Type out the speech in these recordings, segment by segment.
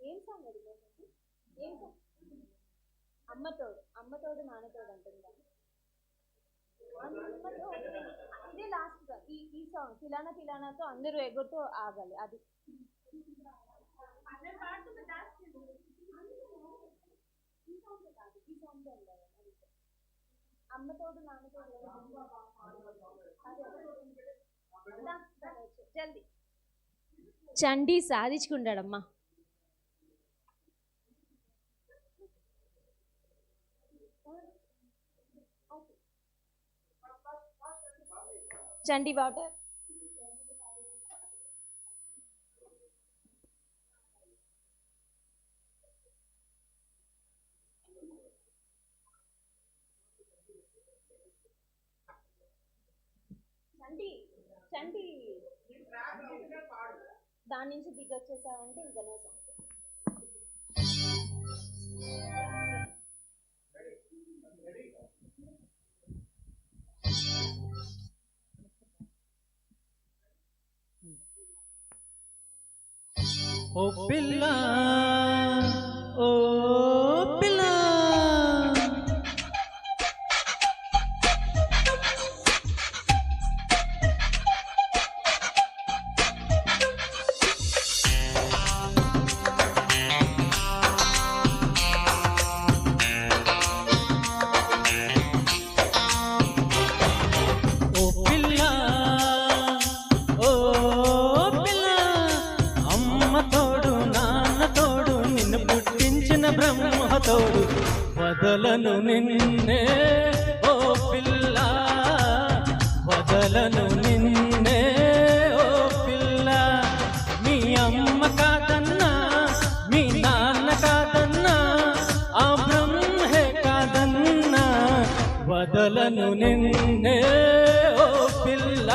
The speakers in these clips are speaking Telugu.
ఏం సాంగ్ అది? ఏం సాంగ్? అమ్మతోడు అమ్మతోడు నాన్నతోడు అంటుందా? ఇదే లాస్ట్ గా ఈ సాంగ్ తిలానా తిలానాతో అందరూ ఎగురుతూ ఆగాలి. అది అమ్మతోడు నాన్నతోడు జల్దీ. చండీ సాధించుకుంటాడమ్మా. చండీ వాటర్. చండీ చండీ దాని నుంచి దిగొచ్చేసావంటే ఇంకా నో సాంగ్. ఓ పిల్ల ఓ పిల్ల బ్రహ్మతోడు వదలను నిన్నే ఓ పిల్ల వదలను నిన్నే ఓ పిల్ల. మీ అమ్మ కాదన్నా మీ నాన్న కాదన్నా ఆ బ్రహ్మే కాదన్నా వదలను నిన్నే ఓ పిల్ల.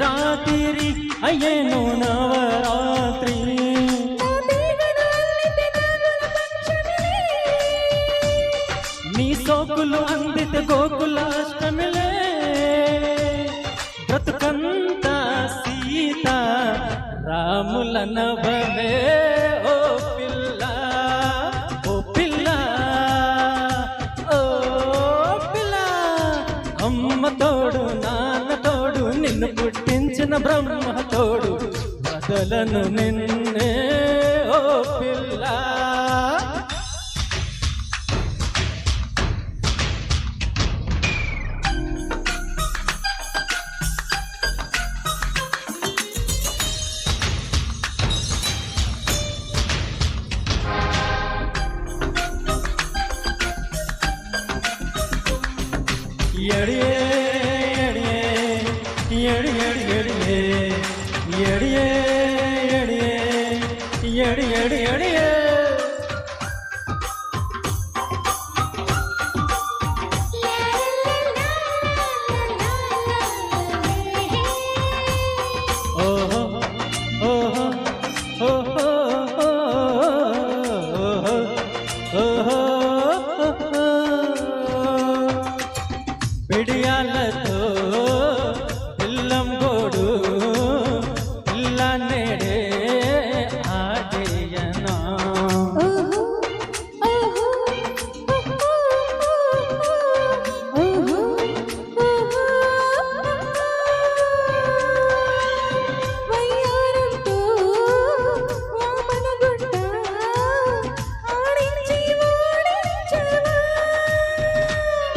రాత్రి అయ్యేను నవరాత్రి నీ సోకులు అందితే గోకులాష్టమిలే బ్రతుకంత సీత రాముల నవమే ఓ పిల్ల ఓ పిల్ల ఓ పిల్ల. అమ్మ తోడు నాన్న తోడు నిన్ను పుట్టించిన బ్రహ్మ తోడు వదలను నిన్నే ఓ పిల్ల.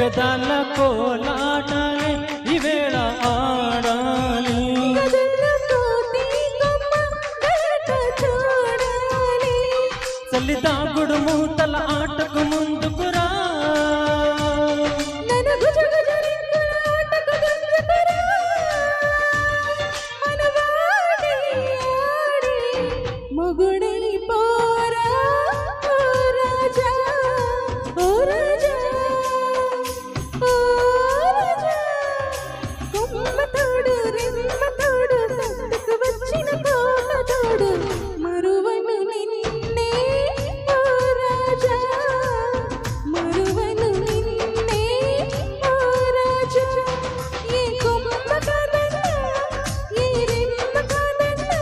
పెదాల కోలాటాలే ఈవేళ ఆడాలి. చల్లి దాగుడు మూతల ఆటకు ముందుకురా, మొగుడై పోరా ఓ రాజా, ఓ రాజా, ఓ రాజా. కొమ్మతోడు రెమ్మతోడు సంతకు వచ్చిన కోటతోడు, మరువను నిన్నే ఓ రాజా, మరువను నిన్నే ఓ రాజా. ఏ కొమ్మ కాదన్నా, ఏ రెమ్మ కాదన్నా,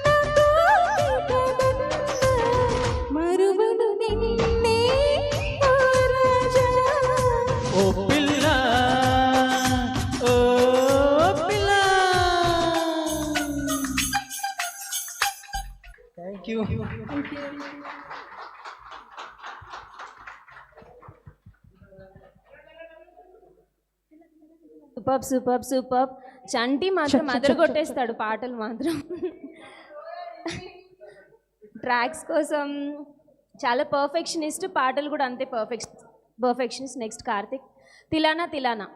నా కోటి కాదన్నా, మరువను నిన్నే ఓ రాజా. ఓ పిల్ల, ఓ పిల్ల. Thank you. Super super super. Chanti మాత్రం అదరగొట్టేస్తాడు పాటలు మాత్రం. ట్రాక్స్ కోసం చాలా పర్ఫెక్షనిస్ట్, పాటలు కూడా అంతే పర్ఫెక్షనిస్ట్. నెక్స్ట్ కార్తిక్. తిలానా తిలానా.